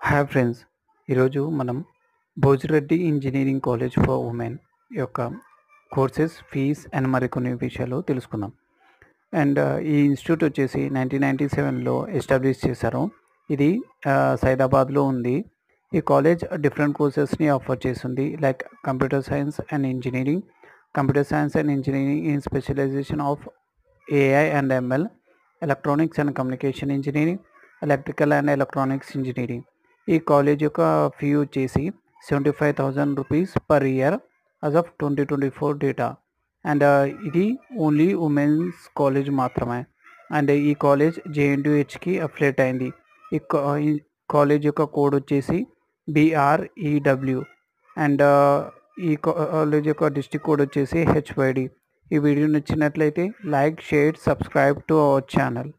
Hi friends, ఈరోజు మనం Bhojireddy engineering college for women యొక్క కోర్సెస్, ఫీజ్ అండ్ మరికొన్ని విషయాలు తెలుసుకుందాం. ఈ ఇన్స్టిట్యూట్ వచ్చేసి 1997లో ఎస్టాబ్లిష్ చేశారు. ఇది సైదాబాద్లో ఉంది. ఈ కాలేజ్ డిఫరెంట్ కోర్సెస్ని ఆఫర్ చేస్తుంది, like computer science and engineering, computer science and engineering in specialization of AI and ML, electronics and communication engineering, electrical and electronics engineering. ఈ కాలేజ్ యొక్క ఫీ వచ్చేసి 75,000 rupees per year as of 2024 data. ఇది only women's college మాత్రమే. ఈ college JNTUHకి affiliate అయింది. ఈ college యొక్క code వచ్చేసి BREW. ఈ కాలేజ్ యొక్క డిస్ట్రిక్ట్ కోడ్ వచ్చేసి HYD. ఈ వీడియో నచ్చినట్లయితే like, share, subscribe to our channel.